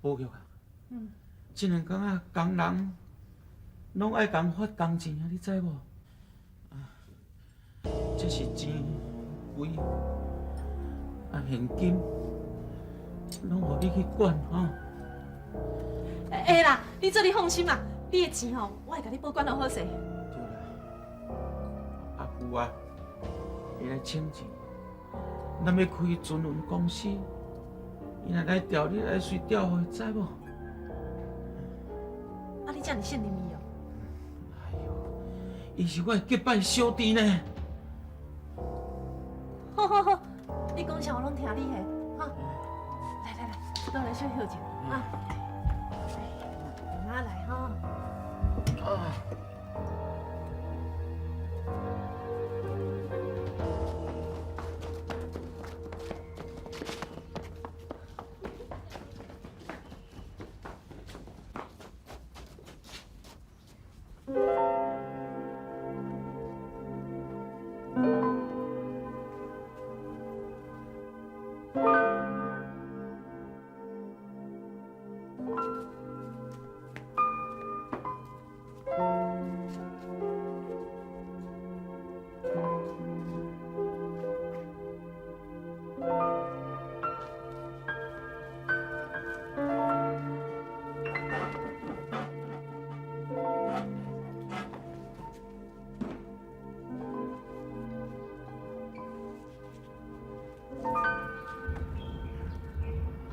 保育啊，这两天啊，工人拢爱共发工钱啊，你知无？这是钱费现金，拢互你去管吼。会啦，你做你放心啦，你的钱吼，我会甲你保管得好势。对啦，阿舅啊，伊来请钱，咱要开船运公司，伊若来调你来随调回，知无？啊，你这么信任伊哦？哎呦，伊是我的结拜小弟呢。好好好，你讲啥我拢听你的，哈。来，倒来小休一下啊。慢慢来哈。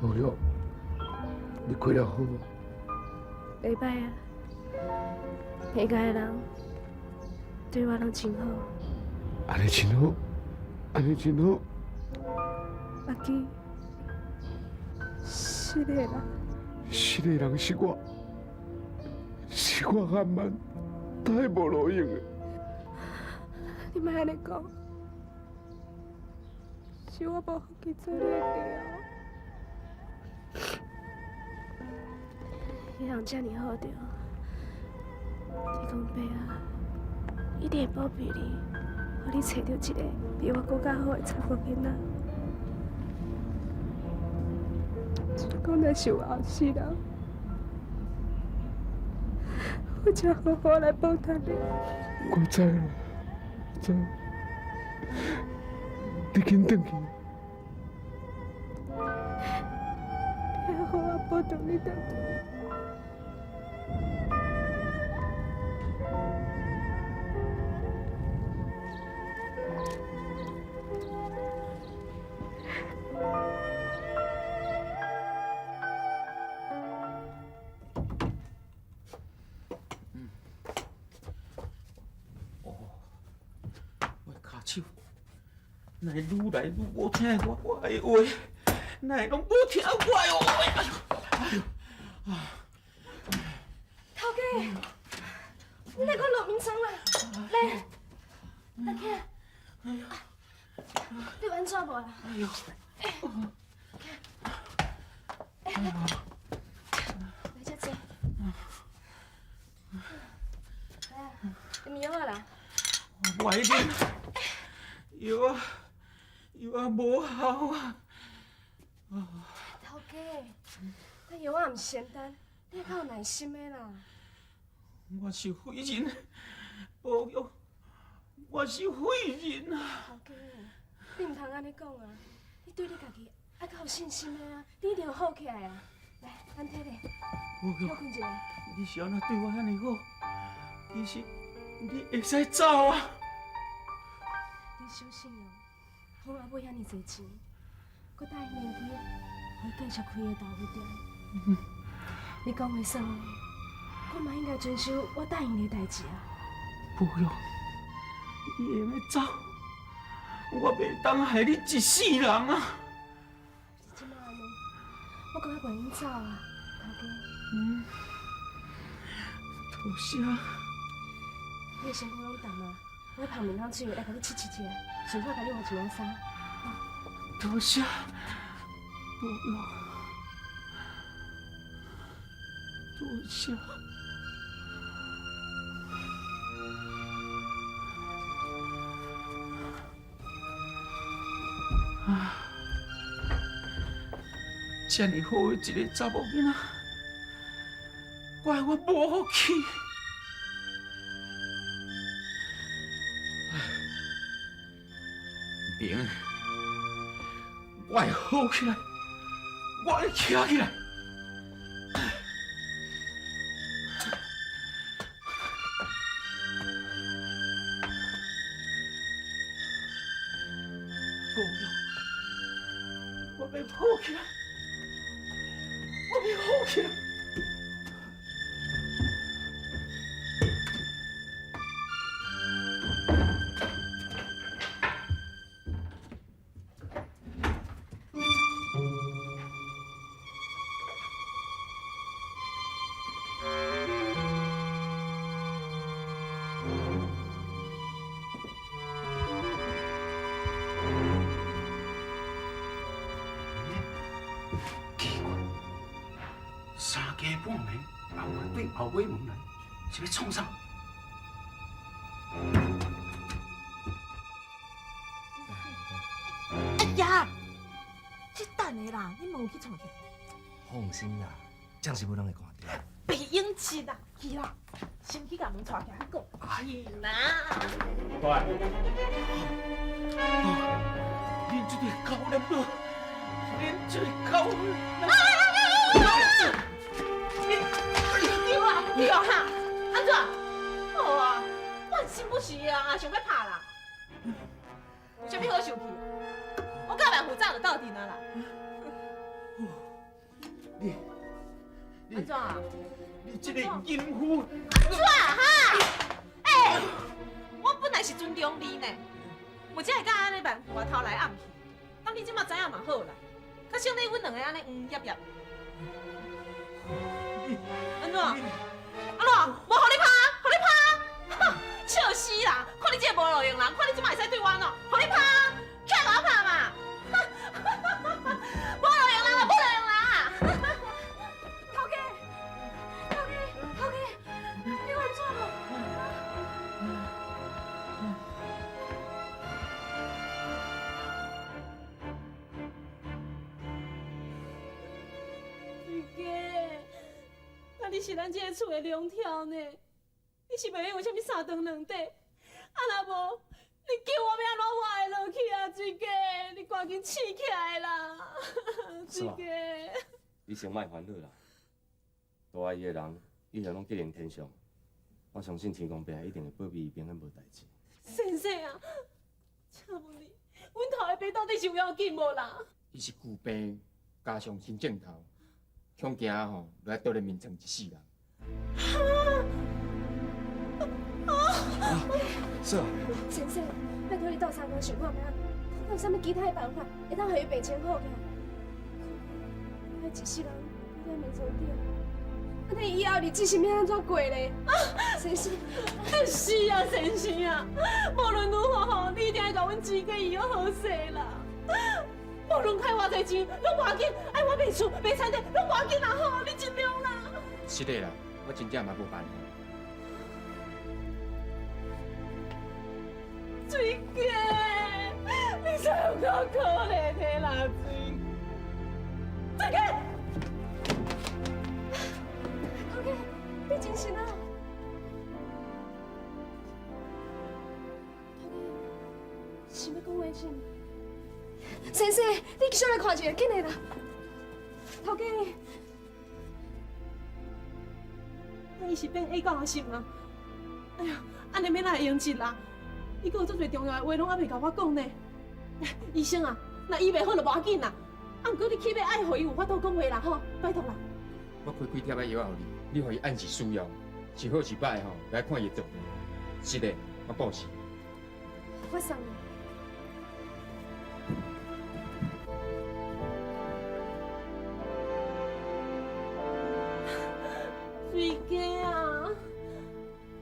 保育，你过了好无？袂歹啊，每个人对我拢真好。安尼真好，安尼真好。阿基，是的啦，失个人是我，是我汉慢，太无路用的。你莫安尼讲，是我无好去做你的爹。伊人遮尔好着，你讲爸啊，一定会保庇你，互你找到一个比我更较好的查甫囡仔。讲若是有后世人，我才好好来报答你。我知啦，知。你紧转去。你好好报答你的。手，哪会愈来愈无听我的话，哪会拢无听我的话？哎呦，头家，你来讲落眠床啦，来，大姐，哎呦，你有安怎无啦？哎呦，来遮坐。来啊，你眠药啊啦？我爱啉药啊无效啊！头家，那药啊毋简单，你较有耐心的啦。我是废人，保育，我是废人啊！头家，你毋通安尼讲啊！你对你家己爱较有信心的啊，你一定会好起来啊！来，咱摕咧，保育，休困一下。你是安怎对我安尼好？其实你会使走啊！你小心哦，我也买遐尼侪钱，搁答应年底会继续开个豆腐店。你讲话算哦，我嘛应该遵守我答应你的代志啊。保育，你会用走，我袂当害你一世人啊！你即马安尼，我感觉袂用走啊，头家。多谢。你的身躯拢重啊，我旁面汤水来甲你拭一下，顺便甲你换一件衫。多谢，保育，多谢。这么好的一个查某囡仔，怪我无福气。明，我会好起来，我会徛起来。不用，我要好起来，我要好起来。三更半暝，后门对后尾门来，是要创啥？哎呀，这等的啦，你莫有去创啥？放心啦，这样是无人会看到。白英七啦，去啦，先去把门踹开，讲。去啦。乖，恁这个狗男人，恁这个狗男丢啊丢啊哈！安怎？好啊，我心不是啊，想要拍啦。啥物好生气？我教万户早就到阵啊啦。安怎？你这个淫妇！安怎哈？哎，我本来是尊重你呢，我才会甲安尼万户啊偷来暗去。当你即马知影嘛好啦，较省得阮两个安尼揜揜。安怎？安怎？无互你拍，互你拍！哼，笑死啦！看你这个无路用人，看你即马会使对我喏，互你拍，起来我拍嘛！无路用人啦，无路用人啊！头家，头家，你安怎了？玉哥，那你是咱这个厝的龙条呢？你是袂用啥物三长两短？啊若无，你叫我要安怎活会落去啊？水哥，你赶紧起起来啦！水哥，你先莫烦恼啦，大爱伊的人以后拢结连天上，我相信天公伯一定会保庇伊平安无代志。先生啊，请问你，阮头的病到底是有要紧无啦？伊是旧病加上新症头，恐惊吼，落来倒咧面前一世人。是啊，先生，拜托你到三公想看看，看有啥物其他的办法，会当互伊病情好起来。我一世人在眠床顶，啊，你以后日子是要安怎过咧？先生，是啊，先生啊，无论如何吼，你一定要甲阮水哥医好好势啦。无论开偌济钱，拢无要紧，爱我卖厝卖产地，拢无要紧啦吼，你尽量啦。是的啦，我真正嘛无办法。水哥，你才有够可怜的啦，水。水哥，头家，你精神啊？头家，是要讲话是？先生，你上来看一下，紧来啦。头家，伊是变 A 到心啊！哎呀，安尼免哪会用钱啦？伊阁有足侪重要的话，拢还袂甲我讲呢。医生啊，若医袂好就无要紧啦。啊，毋过你起码爱互伊有法度讲话啦，吼，拜托啦。我开几贴仔药互你，你互伊按时使用，是好是歹吼，来看伊的状况。是的，我保证。我送你。水哥啊，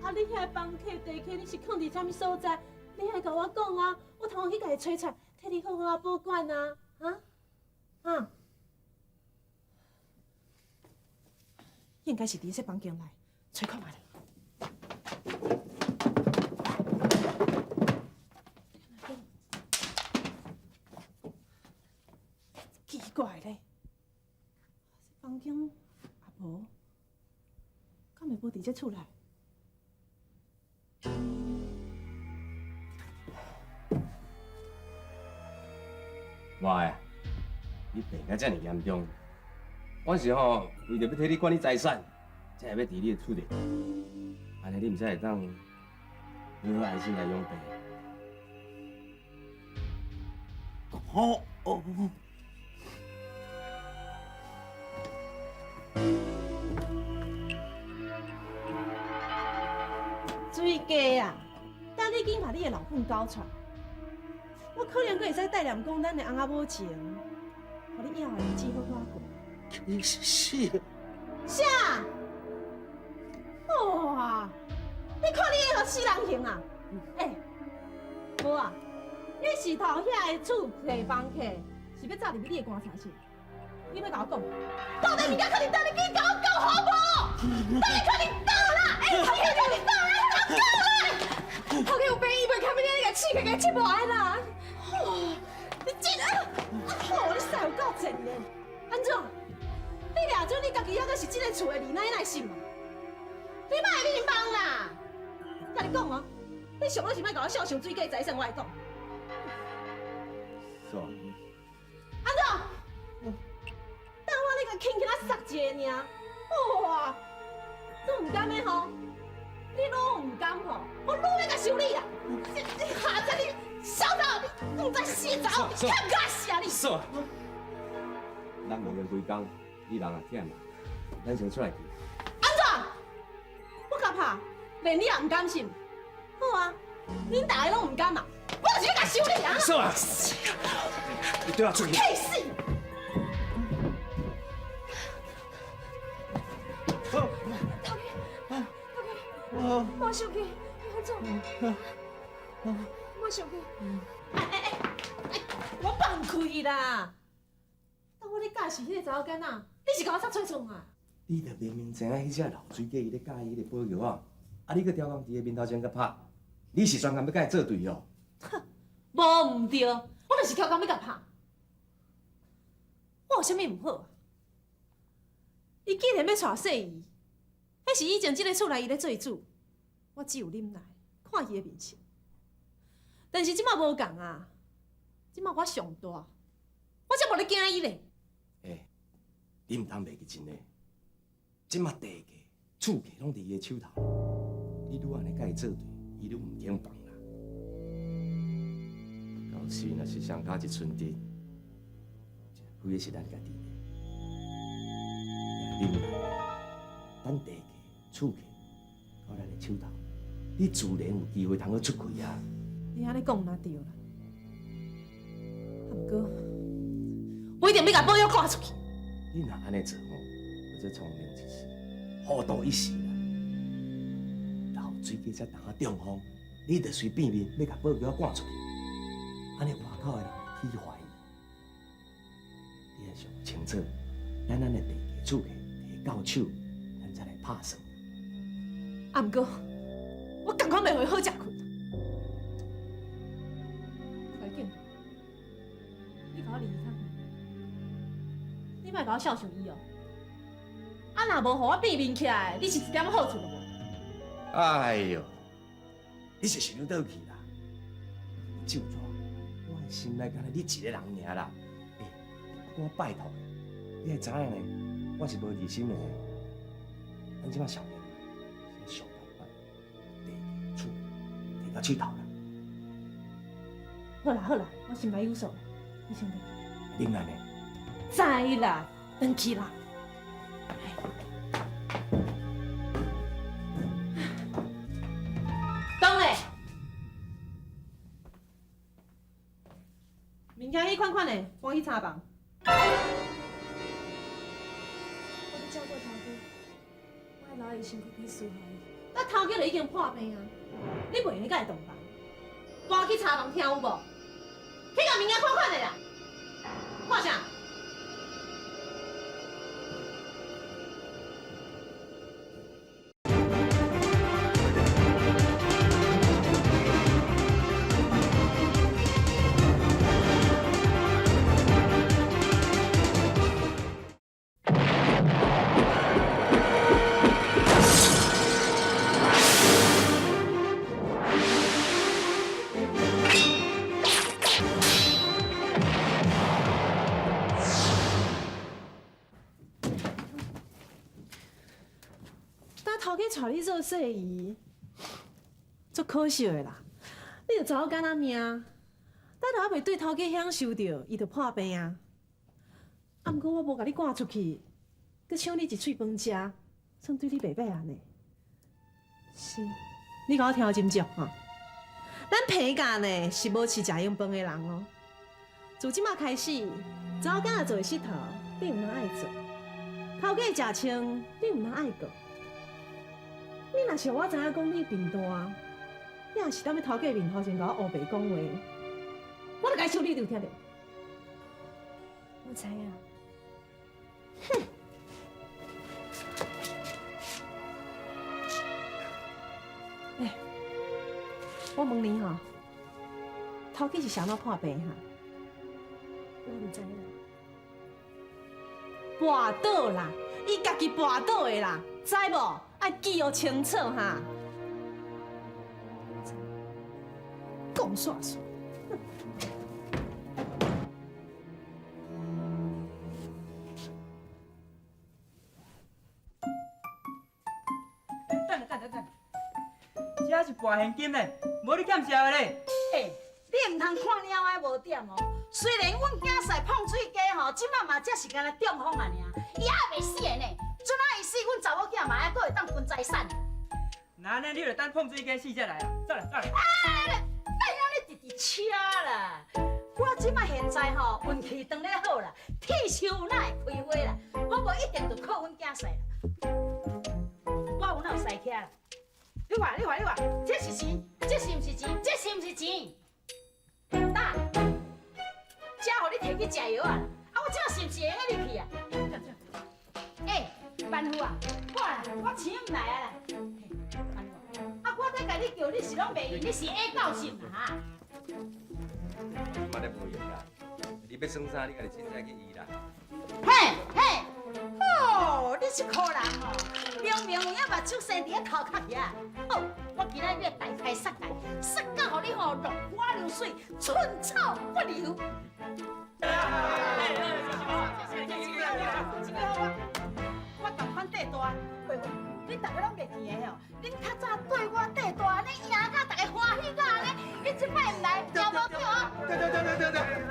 啊你遐房客地客你是放伫啥物所在？你爱甲我讲啊，我通通去甲伊找找，替你好好啊保管啊，啊。应该是伫这房间内，找看觅咧。奇怪咧，当今阿婆，敢会无伫这厝内？妈呀！你病甲遮尔严重，我是为着要替你管理财产，才会要伫你的厝里。安尼你毋才会当好好安心来养病。哦。水家啊，等你紧把你的老本交出来，我可能阁会使带念讲咱的翁仔某情，互你以后的日子好好过。是。啥？哇！你看你迄个死人形啊！无啊，你是头遐的厝地房客，是要走入你的棺材室？你要甲我讲，到底物件可能等你紧甲我讲好无？等你可能到啦！头家可能到啦，甲我讲啦！头家有病，伊袂看你那个气，给气无爱啦！你真你使有够贱的！安怎？你掠准你家己还阁是这个厝的二奶奶是吗？你莫迷茫啦！甲你讲哦，你上好是莫甲我笑伤水家财产，我来讲。是啊。安怎？等我你甲轻轻啊杀一个尔，哇！你唔甘的吼，你拢唔甘吼，我愈要甲修理啦！你下载你小到你唔知死走，你欠假死啊你！是啊。咱无用规工，你人也忝啦，咱先出来去。安怎？我甲拍，连你也唔甘心。好啊，恁大家拢唔甘嘛，我就是要甲修理啊！是啊。你对我注意。气死！莫生气，安怎？莫生气。我放开啦！当我咧教是迄个查某囡仔，你是甲我插嘴创啊？你着明明知影迄只老水鸡伊咧教伊咧保佑我，你搁刁工伫个面头前甲拍，你是专工要甲伊做对哦？哼，无毋对，我就是挑工要甲拍。我有啥物毋好啊？伊既然要娶细姨，迄是以前即个厝内伊咧做主，我只有忍耐，看伊的面色。但是即马无共啊，即马我上大，我才无咧惊伊咧。你毋通袂记真诶，即马地价、厝价拢伫伊诶手头，你愈安尼甲伊做对，伊愈毋肯放啦。到时若是上加一寸地，亏的是咱家己的。你忍耐，等地价、厝价到咱诶手头，你自然有机会通去出开啊。你安尼讲哪对啦？啊，毋过我一定要甲保佑赶出去。你若安尼做吼，或者聪明一时，糊涂一时啦。老水鸡才当啊中风，你着随便面要甲保镖赶出去，安尼外口的人会起怀疑。你要想清楚，咱的地价、厝价摕到手，咱才来拍算。啊，毋过我赶快袂回好食困。快紧，你甲我离开。你莫甲我孝顺伊哦！啊，若无互我变面起来，你是一点好处都无。哎呦，你是想倒去啦？就怎？我的心内敢若你一个人尔啦。我拜托你，会知影呢？我是无疑心的。咱即马上面先想办法，地厝摕到手头啦。好啦好啦，我心内有数啦，你先回。另外呢？知啦，回去啦。当嘞，明天迄款款的，赶去查房。我去照顾头家，我的老姨身躯被输害。那头家就已经破病啊，你袂用甲伊动房，赶去查房听有无？去甲明天款款的啦，看啥？头家带你做生意，足可惜的啦！你就走干那命，等下还袂对头家享受着，伊就破病啊！啊，毋过我无甲你赶出去，佮抢你一喙饭食，算对你袂歹安尼。是，你甲我听真足吼。咱平家呢是无饲食用饭的人哦。自即马开始，走干做佚佗，你毋通爱做；头家食穿，你毋通爱过。你若是我知影讲你病大，你若是当要头家面头前甲我黑白讲话，我就该收你，有听着？我知影。哼！哎，我问你吼，头家是啥物破病哈？我唔知影。跋倒啦，伊家己跋倒的啦，知无？爱记哦清楚哈。讲煞煞。等，这是拔现金嘞，无你欠啥嘞？嘿，你唔通看了爱无点哦。虽然阮囝婿碰水鸡吼，即马嘛只是干那中风啊尔，伊还袂死的呢。阵仔伊死，阮查某囝嘛还阁会当分财产。那安尼你就等碰水鸡死才来啊！走来。哎呀，你直直车啦！我即马现在吼运气当咧好啦，铁树哪会开花啦？我无一定就靠阮囝婿啦。我有哪有使起啦？你看，这是钱，这是毋是钱？这是毋是钱？大，这互你摕去食药啊！啊，我这是毋是会用你去啊？哎，班夫啊，我啦，我钱唔来啊啦。班夫，啊，我在甲你叫，你是拢袂用，你是爱高兴啦哈？嘛咧无用啦，你要算啥？你家己凊彩去医啦。嘿，哦，你这可人哦，明明有影目睭生伫咧头壳遐。好，我今仔要大开杀戒，杀到互你落花流水，寸草不留。我同款地大，喂，你大家拢袂记的吼，恁较早对我地大，你赢甲大家欢喜甲安尼，你即摆唔来，对无对啊？对，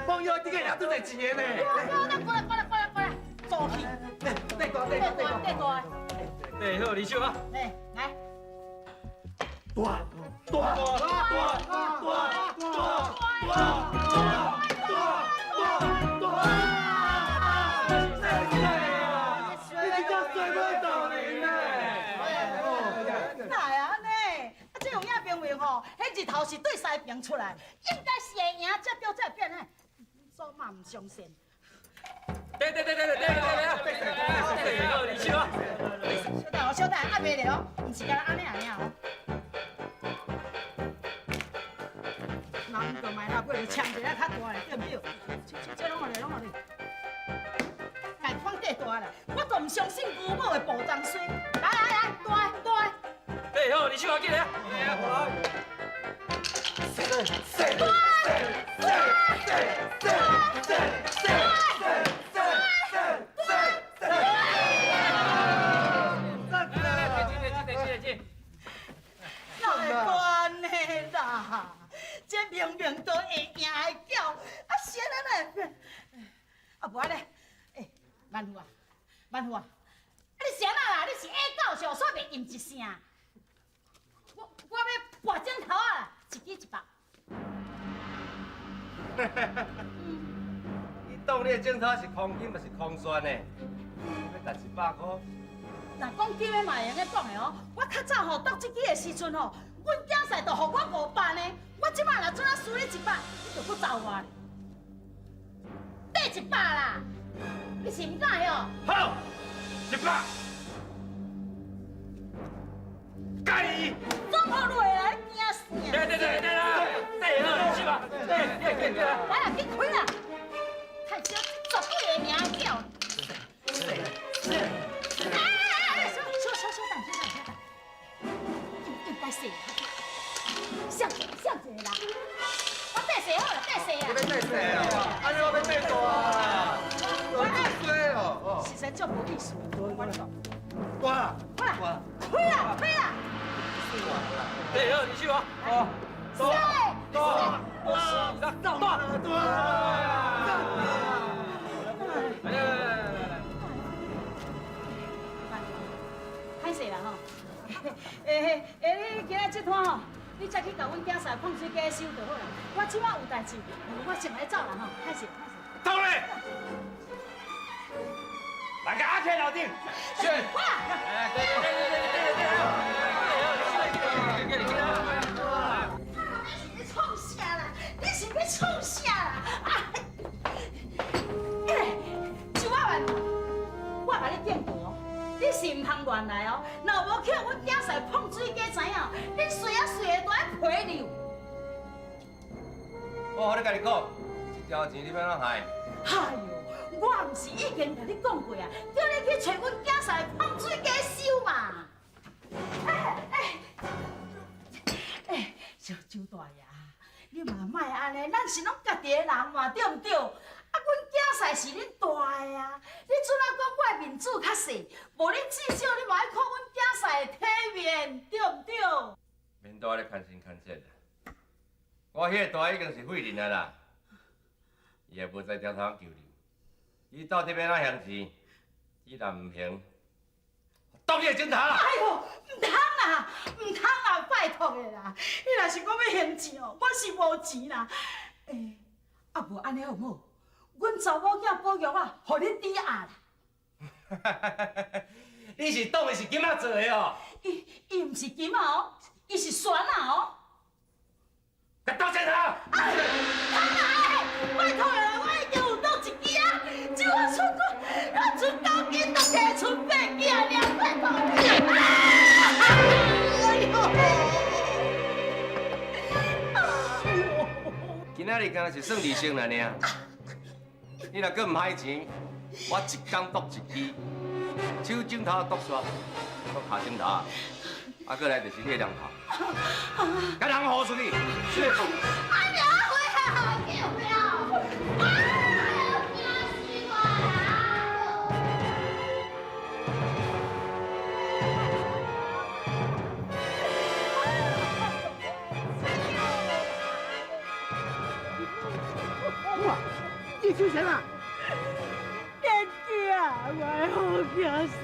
朋友，你个也都在钱呢。过来，走去。地大。对，好，李秀啊。来。大。哪呀呢？啊，这有影评为吼，迄日头是对西边出来，应该是会赢，这标这变呢，做嘛唔相信？对，好，李秀啊。小弟，还袂了，唔是干安尼哦。人就买那买，抢一个较大的，对不对？这拢我哩。家放地大啦，我就唔相信牛某会暴涨水。来，大。对，好，李秀啊，记得。哪会关的啦？这明明都会赢的叫，啊，谁来？啊，无咧，万富啊，啊，你谁啦？你是爱搞笑，所以袂应一声。我要拔镜头啊，一支100。你当你的镜头是空金，还是空酸呢？要值100块。若讲金的嘛会用咧讲的哦。我较早吼读这支的时阵吼，阮囝婿就互我500呢。我即马若怎啊输你100，你就搁走我咧。底100啦，你是毋敢哟？好，100。介意？总好落来惊死啊！对啦，对好，李秀啊，对。来啦，去开啦！太少，绝对会赢叫。小等，应该是像一个啦。我底洗好了，底洗啊！你要底洗哦？安尼我要底大啦！我底洗哦。实在足无意思，我讲。大。推啦，推啦！对，好，你去吧。哦，走，走，歹势啦吼。你今仔这摊吼，你才去甲阮囝婿碰水鸡收就好啦。我即摆有代志，我先来走啦吼。歹势，歹势。走嘞！来个阿 K 老弟，去。快！哎，对。你创啥啦？你是要创啥啦？就我甲你见过哦，你是唔通乱来哦。若无去阮囝婿碰水鸡知影，你随啊随的都爱赔你。我跟你讲，一条钱你要哪害？哎呦，我唔是已经甲你讲过啊，叫你去找阮囝婿碰水鸡收嘛。小周大爷，你嘛莫安尼，咱是拢家己的人嘛，对唔对？啊，阮囝婿是恁大的啊，你准啊讲我的面子较细，无你至少你嘛要看阮囝婿的体面，对唔对？免多咧牵心牵切啦，我迄个大已经是废人啊啦，伊也无再调头求你，你到底要哪样钱？你若唔行，当你的警察啦！哎呦，唔通啦，唔通啦，拜托的啦！你若是讲要还钱哦，我是无钱啦。啊无安尼好唔好？阮查某囝保育啊，互你抵押啦。你是当的是金仔做的哦？伊唔是金啊哦，伊是船啊哦。甲斗警察！拜托的啦，我已经有倒一支啊，只我剩9斤，都摕剩8支啊，两拜托你。今仔日敢是算利息啦尔，你若搁唔还钱，我一工剁一支，手指头剁煞，剁下指头，啊，搁来就是血两头，甲人好出去。哎呀，不要，不要！啊，惊死我啦！哇，你出钱了？天弟啊，我好惊死！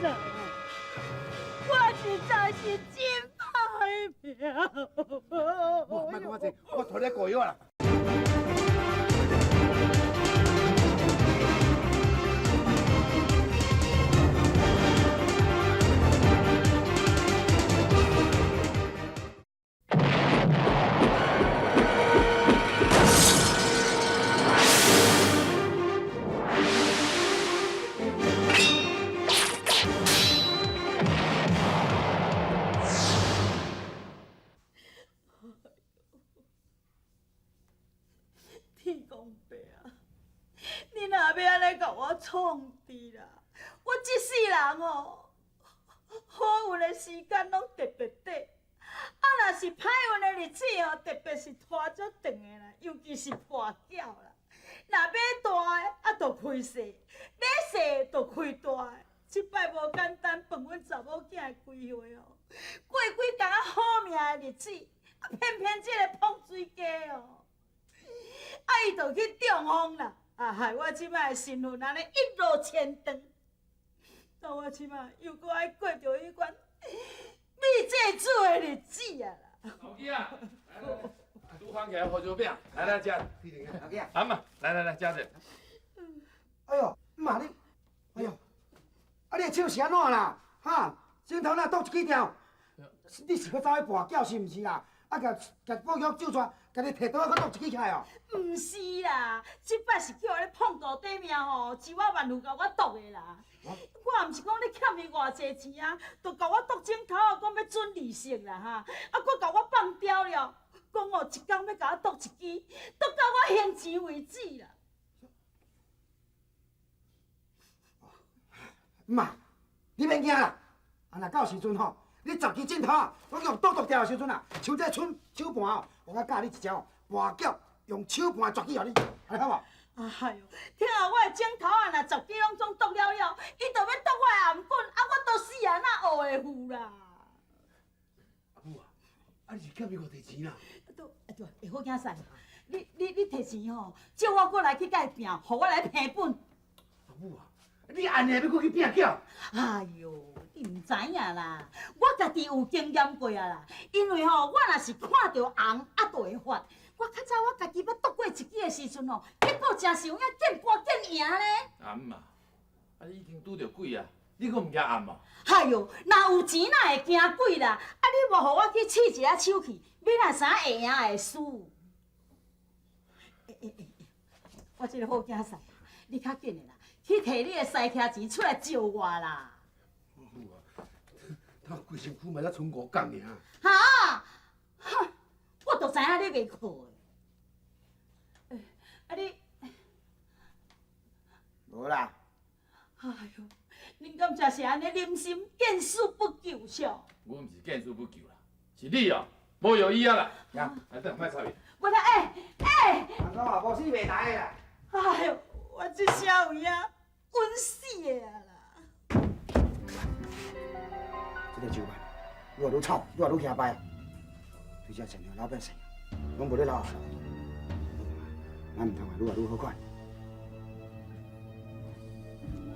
我实在是真歹命。我别跟我这，我拖你过药啦。天公伯啊，你若要安尼甲我创治啦，我这世人哦，好运的时间拢特别短，啊若是歹运的日子哦，特别是拖足长的啦，尤其是破缴啦。若买大的啊，就开细；买细就开大的。这摆无简单，分阮查某囝的规划哦，过几工好命的日子，啊偏偏这个碰水鸡哦。啊，伊就去中风啦！啊，害我即摆的身份安尼一落千丈，到我即摆又搁爱过着迄款秘制煮的日子啊啦！老弟啊，来，煮饭起来好久饼，来夹。老弟啊，阿妈，来夹着。哎呦，妈你，哎呦，啊你的手是安怎啦？哈，镜头那剁一支条，你是要走去跋筊是毋是啦？啊，甲保育救出来，甲你摕刀去剁一支起来哦。毋是啦，即摆是叫你碰到底命吼，千万万户甲我剁的啦。我毋是讲你欠伊偌济钱啊，就甲我剁镜头啊，讲要准利息啦哈，啊，搁甲我放刁了，讲哦一工要甲我剁一支，剁到我还钱为止啦。妈，你免惊啦，啊若到时阵吼，你10支镜头啊，我用剁掉的时阵啊，像这剩手盘哦，我教你一招，跋筊用手盘抓起互你，安尼好无？哎呦，听下我的镜头啊，若10支拢总剁了了，伊就要剁我的颔棍，啊，我都死啊，哪学会赴啦？啊，你是欠伊5提钱啦？对，会好囝婿，你提钱吼，叫我过来去甲伊拼，互我来赔本。阿母啊，你安尼要过去拼囝？哎哟，你唔知影啦，我家己有经验过啊啦。因为吼，我若是看到红啊，就会发。我较早我家己要夺过一支的时阵吼，结果真是有影见博见赢咧。暗啊！啊，你已经拄着鬼啊！你阁唔惊暗啊？哎哟，若有钱哪会惊鬼啦？啊，你无互我去试一下手气，要若啥会赢会输？我这个好囝婿，你较紧的啦，去摕你的塞车钱出来招我啦。阿母啊，他规身躯嘛才剩5港尔。哈，哼，我都知影你袂靠的。啊你，无啦。哎哟，恁敢真是安尼忍心见死不救上？我毋是见死不救啦，是你哦，无有意啊啦。来等卖菜面。我来，阿公啊，无死袂大个啦。哎呦，我这小有影稳死的啊啦！这个酒吧，愈来愈臭，愈来愈惊败。对这善良老百姓，拢无咧留下。咱唔通话愈来愈好款。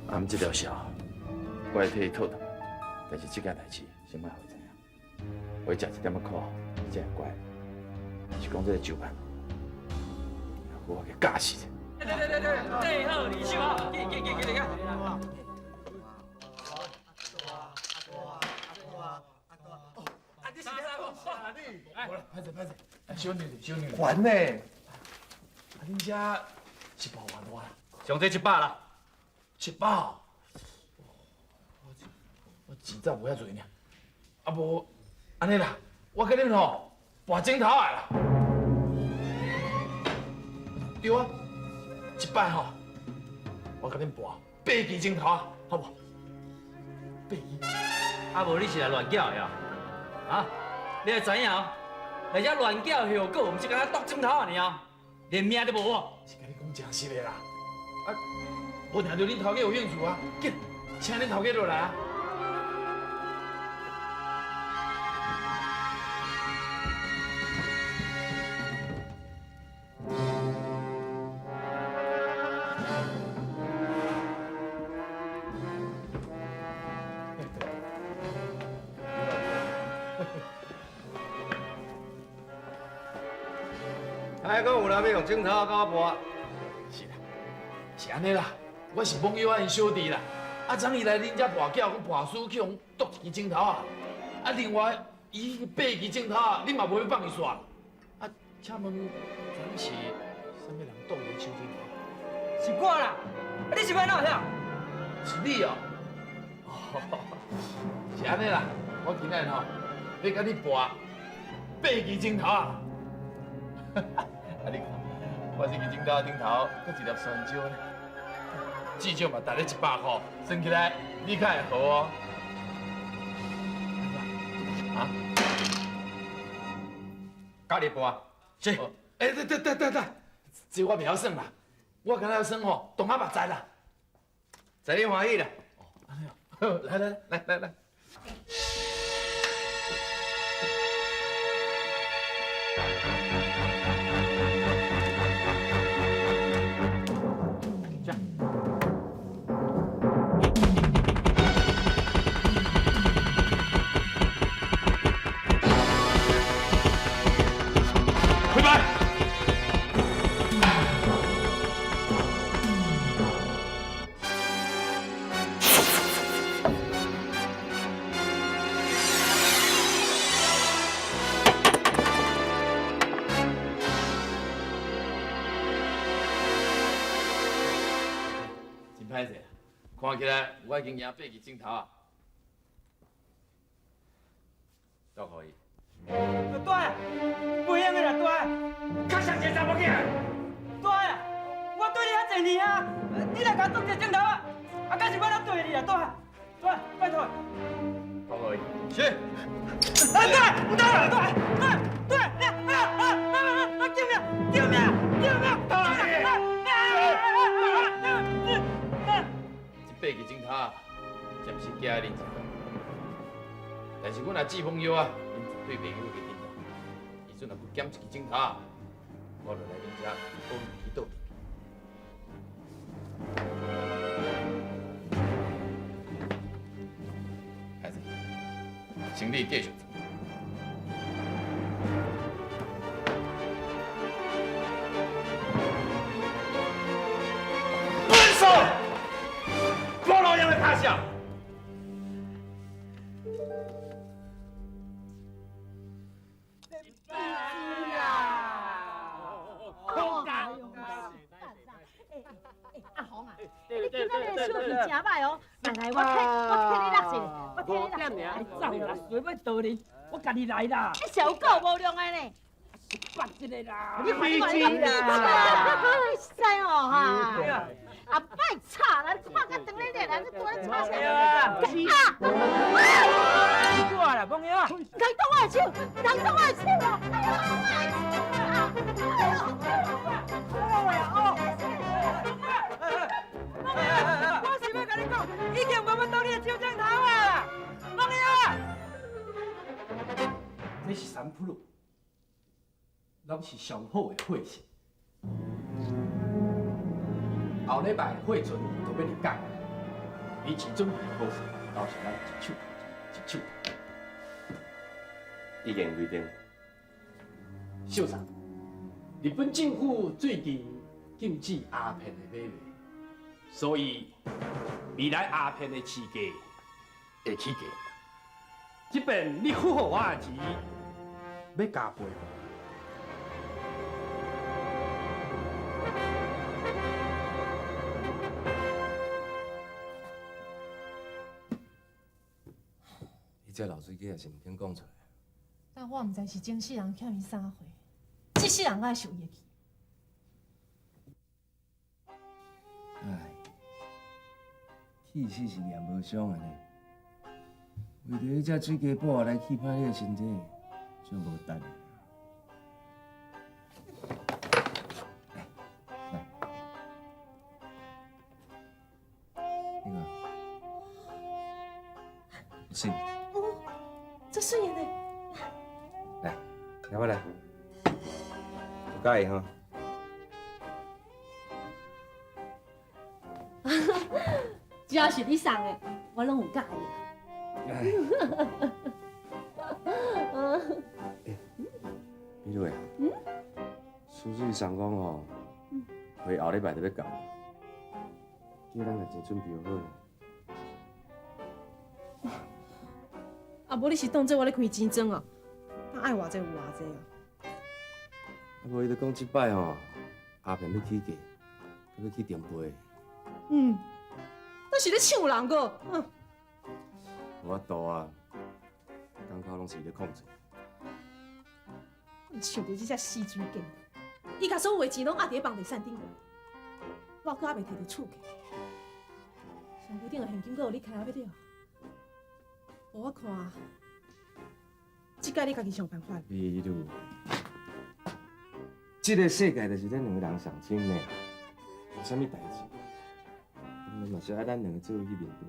暗这条小，我会替伊讨的，但是这件代志先莫互伊知影。我食一点仔苦，伊才会乖。是讲这个酒办，我给教死者。对，好，李秀啊，给，小女，还呢？恁遮一包还多啦？上这100啦。 700，我钱才有遐多呢。啊无，安尼啦，我甲恁吼跋枕头来啦。对啊，100吼，我甲恁跋8支枕头啊，好无？8支。啊无你是来乱叫的啊？啊，你会知影？而且乱叫的后果，毋是敢若剁枕头尔啊，连命都无哦。是甲你讲真实的啦。啊，我听到恁头家有兴趣啊，紧，请恁头家落来啊。 还讲有人要用枕头甲我搏？是啦，是安尼啦，我是网友因小弟啦。啊，昨伊来恁遮跋筊，佮跋输去用剁一支枕头啊。啊，另外伊8支枕头啊，你嘛无要放伊煞。啊，请问咱是啥物人剁伊手枕头？是我啦，啊你是要哪样？是你哦。哦，是安尼啦，我今日吼要甲你跋8支枕头啊。啊，你看，我这支枕头顶头搁一粒酸椒呢，至少嘛值咧100块，算起来你较会好哦。啊？家己搬？是。哎，对，这我袂晓算啦，我敢若算吼，动啊目仔啦。在你欢喜啦。哦，安尼哦，来。歹势，看起来我已经赢8支枕头啊！交互伊。大，不用的啦，大。较上这查某囝。大啊，我对你遐侪年啊，你来甲我剁一枕头啊，啊，敢是我来对你啊，大，拜托。交互伊。是。大，救命！这8支枕头啊，暂时寄恁遮，但是阮若寄朋友啊，恁绝对袂去给恁。阵若不减一支镜头，我就来恁遮讨论去倒去。孩子，行李继续做。分手！菠萝样的大小。阿红啊，你今仔日手气真歹哦！来，我替你落去，我替你落去。走啦，随要倒你，我家己来啦。你小够无良的呢！捌一个啦。你快点来，你知哦哈？啊，摆吵啦！你看甲长咧练啊，你多咧吵啥？啊！你过来，朋友啊！该动我的手，该动我的手啊！我是要甲你讲，已经无要倒你的手掌头啊！朋友啊！这是3%，拢是上好的货色。后礼拜货船就要入港，你钱准备好势，到时咱一手一手。意见规定，秀才，日本政府最近禁止鸦片的买卖，所以未来鸦片的市价会起价。即便你付予我的钱，要加赔。你这老水鸡也是唔肯讲出来。但我毋知是前世人欠伊啥货，这世人爱受业气。唉，气死是念无伤的呢。为着迄只水鸡补来气歹你的身体，就无等。来，你看，是。这水的呢？来，要不来？有介意哈？只要是你送的，我拢有介意。比如啊，苏水上讲吼，会后礼拜就要到，叫咱也真准备好呢。啊，无你是当做我咧开钱庄哦？那爱偌济有偌济哦。啊，无伊就讲即摆吼，鸦片要起价，要去定赔。那是咧抢人个，无法度啊，港口拢是伊咧控制。你想到这只死水鸡，伊甲所有的钱拢压伫咧房地产顶个，我搁还袂摕到厝价，上头顶的现金搁有你开啊要了。无我看，即摆你家己想办法。比如，这个世界就是咱两个人上亲的，有啥物代志，咱嘛是爱咱两个做伙去面对。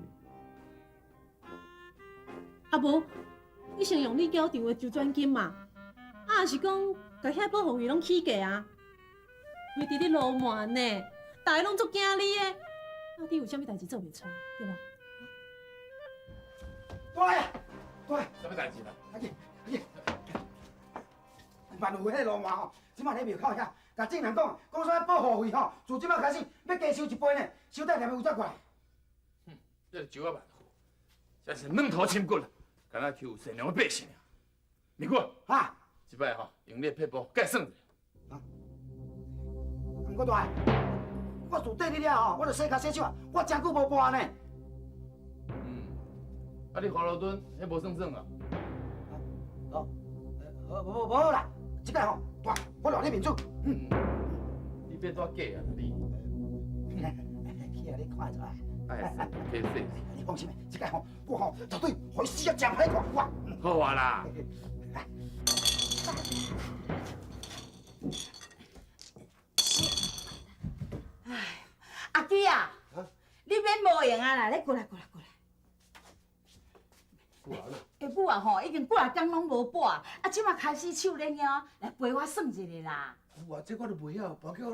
啊无，你先用你缴场的周转金嘛，啊是讲甲遐保护费拢起价啊，为伫你路漫呢，大家拢足惊你的，到底有啥物代志做袂出来，对无？大爷，大爷，什么代志啦？阿爷，万有迄个路漫吼，即摆咧庙口遐，甲证人讲啥保护费吼，自即摆开始要加收1倍呢，收贷200有再过来。这酒啊万好，真是软土深骨啦，敢若欺负善良的百姓啊！你过哈，即摆吼用你的撇步改算者。毋过大爷，我自缀你了吼，我就洗脚洗手啊，我真久无搬呢。啊，你花路墩迄无算算啊？无好啦，即摆吼，大爷，我让你面子。你别多假啊，你。去啊，你看出来。哎，别说。你放心，即摆吼，我吼绝对互伊死啊真歹看，我。好啊啦。阿基啊，你免无用啊啦，你过来。下母啊吼，已经几啊天拢无拨，啊，即马开始手练了，来陪我算一下啦。哇，这我都袂晓，包叫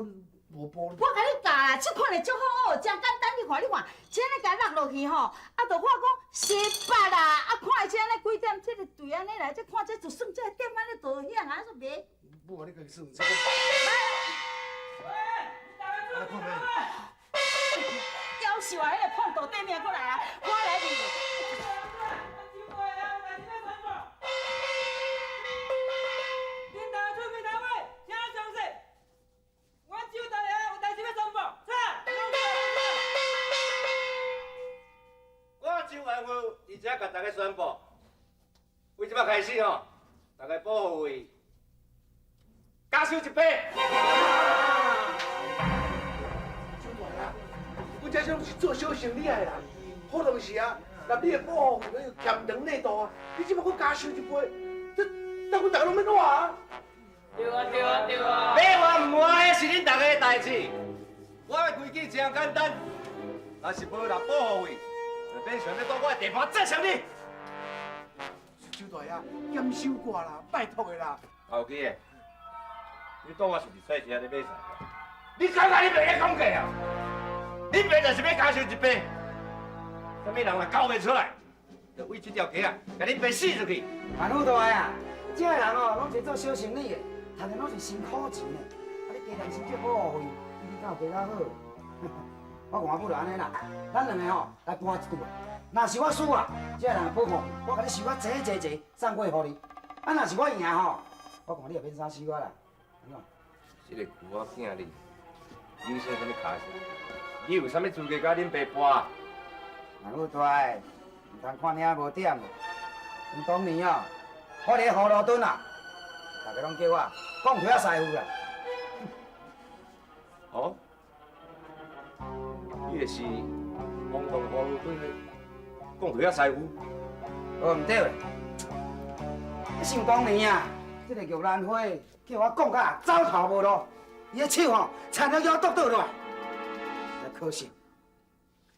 无波。我甲你教啦，这款的足好，真简单，你看，这样甲落落去吼，啊，就看讲失败啦，啊，看这安尼几点，这个对安尼来，这看这就算这点安尼就响啊，说袂。母啊，你家己算，喂，你大家注意看啊！夭寿啊，迄个胖豆对面过来啊，我来你。而且甲大家宣布，为即摆开始吼，大家保护费加收1倍。小大啊，阮这种是做小生意的啦，好当时啊，若你的保护费要欠长内度啊，你即摆搁加收1倍，这阮大家拢要怎啊？对啊对啊对啊！要换唔换，迄是恁大家的代志。我的规矩真简单，若是无拿保护费。变想要到我的地盘责成你，小大啊，减收挂啦，拜托的啦。后期的，你当我是伫菜市仔咧买菜？你感觉你袂晓讲价啊？你变就是要加收1倍，什么人也交袂出来，就为这条街啊，甲你逼死出去。万好大啊，这个人哦，拢是做小生意的，赚的拢是辛苦钱的，啊，你加点收这保护费，你敢有加较好？我看不如安尼啦，咱两个吼来搬一桌，若是我输啦，这个人保护，我甲你收啊济，送过互你。啊，若是我赢吼，我看你也免啥收我啦，安怎？这个旧仔囝你，你算什么卡事？你有啥物资格甲恁爸搬？万好大的，唔通看遐无点。唔当年哦，我伫葫芦墩啊，大家拢叫我讲腿仔师傅啦。哦。你就是王东葫芦墩的讲腿仔师傅？哦，唔对，想当年啊，这个玉兰花叫我讲甲走头无路，伊的手吼差点要剁倒落来，可惜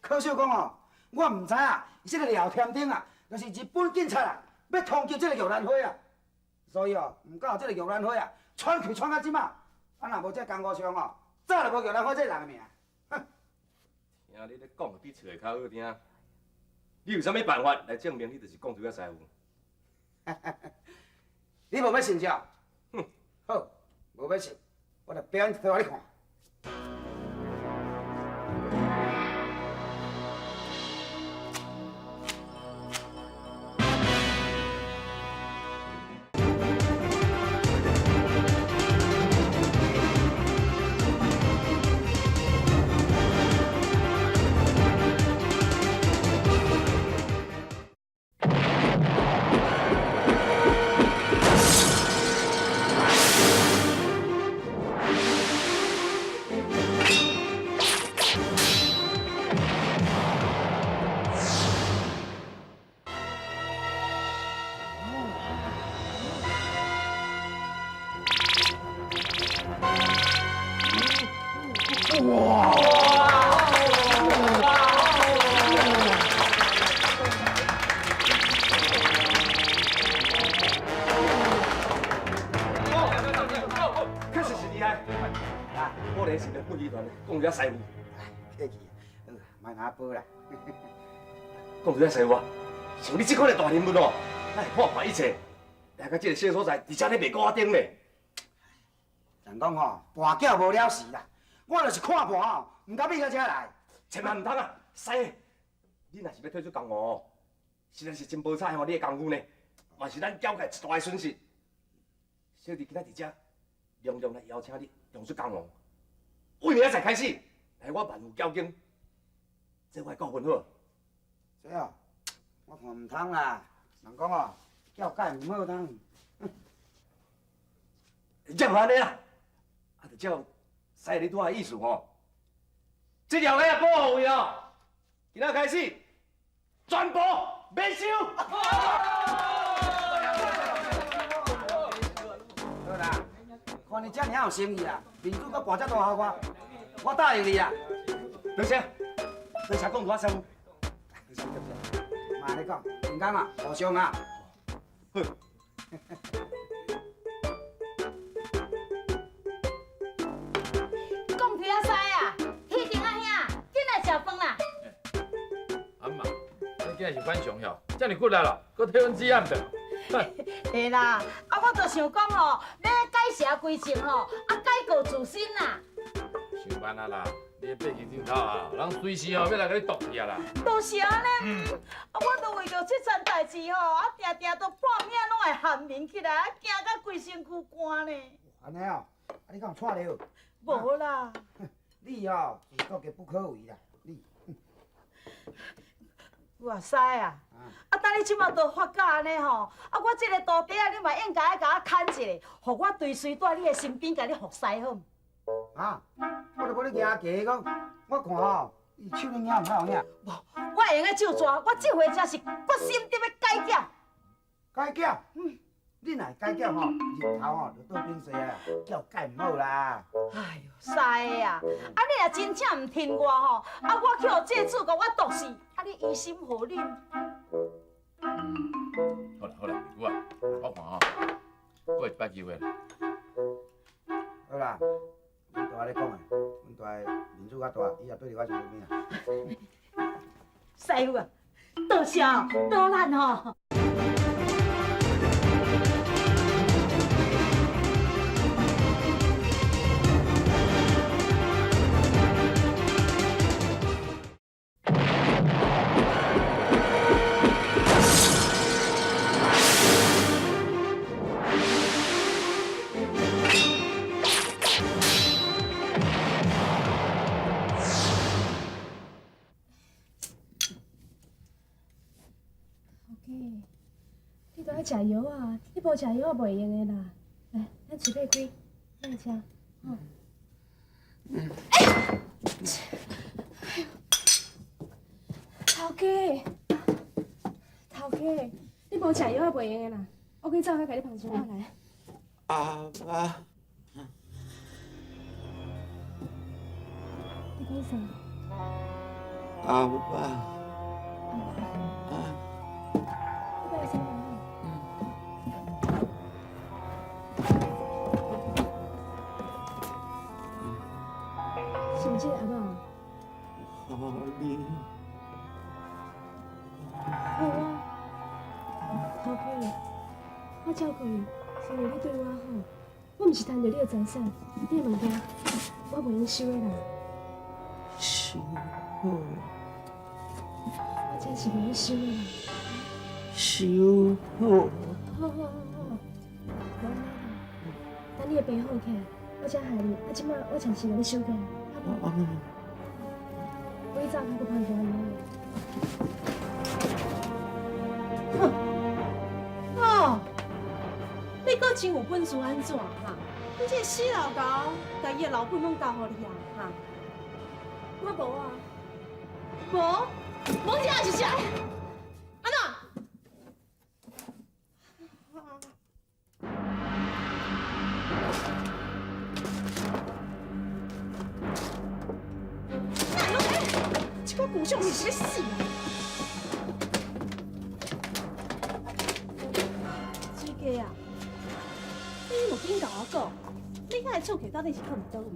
讲哦，我唔知啊，这个廖天丁啊，就是日本警察啊，要通缉这个玉兰花啊，所以哦，唔到这个玉兰花啊，窜去窜到即马，啊若无这江湖上哦，早就无玉兰花这人的命。听你咧讲，比找的较好听。你有啥物办法来证明你就是讲腿仔师傅？你无要信教？哼，好，无要信，我就表演一套给你看。确实是厉害，啊，果然是咱本集团的讲腿仔师傅。客气，莫拿宝啦。讲腿仔师傅啊，像你这款的大人物哦，咱会破坏一切，来到这个小所在，而且你袂挂顶嘞。人讲吼，跋筊无了时啦，我就是看盘吼，唔敢逼到遮来。千万唔通啊！师，你若是要退出江湖，实在是真无彩吼，你的功夫呢，嘛是咱交界一大的损失。小弟今仔伫遮，隆重来邀请你重出江湖，为明仔载开始，来我万户交警，这我顾分好。这哦，我看唔通啦。人讲哦，交界唔好通。这无安尼啦，啊，就照师你拄的意思吼。这条街的保护费哦，今仔开始全部免收。好啦，看你遮尔有诚意啦，面子搁跋遮大效我答应你啦。多谢，多谢讲大声。嘛咧讲讲，平工啊，互相啊。好。讲起啊，师啊，起庭啊兄，紧来食饭啦。阿妈，你今日是反常晓，遮尔骨力咯，搁替阮煮暗顿。嘿啦，啊，我就想讲吼，要改邪归正吼，啊，改过自新啦。上班啊啦，你的背景镜头啊，人随时哦要来甲你毒去啊啦。都是安尼，啊，我都为着这件代志吼，啊，定定都半暝拢会汗面起来，啊，惊到规身躯汗呢。安尼哦，啊，你敢有错了？无啦。你哦，自作嘅不可为啦，你。哇塞啊！啊，等你即马都发觉安尼吼，啊，我这个徒弟啊，你嘛应该甲我牵一个，互我随时在你的身边，甲你服侍好。啊，我就讲你行家讲，我看吼，伊手领影唔好影。无，我会用个照抓，我这回才是决心得要改嫁。改嫁？你若改嫁吼，日头吼就倒冰水啊，叫改唔好啦。哎呦，师个啊，啊你若真正唔听我吼，啊我去互这主甲我毒死，啊你于心何忍？好啦好啦，明姑啊，我看吼，过一摆机会啦。好啦，阮大你讲诶，阮大面子较大，伊也对着我真有面啊。师傅啊，多谢哦，多难吼。你都爱食药啊！你无食药啊，袂用的啦。来，咱厝边开，咱吃。头家，头家，你无食药啊，袂用的啦。我去走开，甲你捧水啊来。阿爸，你讲啥？阿爸。是毋是阿妈？好你。好啊，头家，我照顾你，是因为你对我好。我毋是贪着你的财产，你的物件，我袂用收的啦。收好。我真是袂用收的啦。收好。好，无安尼啦。等你的病好起来，我才害你。啊，即摆我暂时甲你收起来，好无？我去走，我去捧茶饮。哦，你搁真有本事安怎哈？你这死老狗，把伊的老本拢交互你啊哈？我无啊。无这样是啥？安怎？这个古相是要死啊！水家啊，你无紧甲我讲，你遐个厝客到底是靠唔倒位？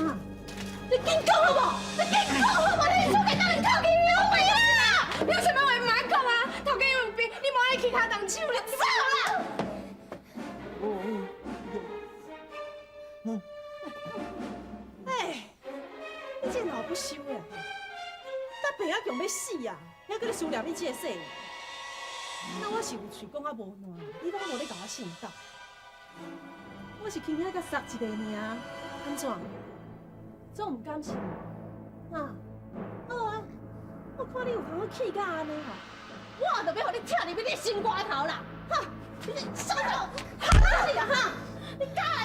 啊！你紧讲好无？你紧讲好无？你厝客到底靠几秒位啊？你有什么话唔爱讲啊？头家有病，你无爱去骹动手，你走啦！哎，你这老不羞的，咱病仔强要死啊！还搁你思念你这个细路，那我是有嘴讲啊无烂，你拢无咧甲我信答。我是轻轻甲杀一个尔，安怎？总唔甘心啊？好啊，我看你有通我气甲安尼吼，我就要互你跳入你的心肝头啦！哈，你什么时候？哈你啊哈！你敢？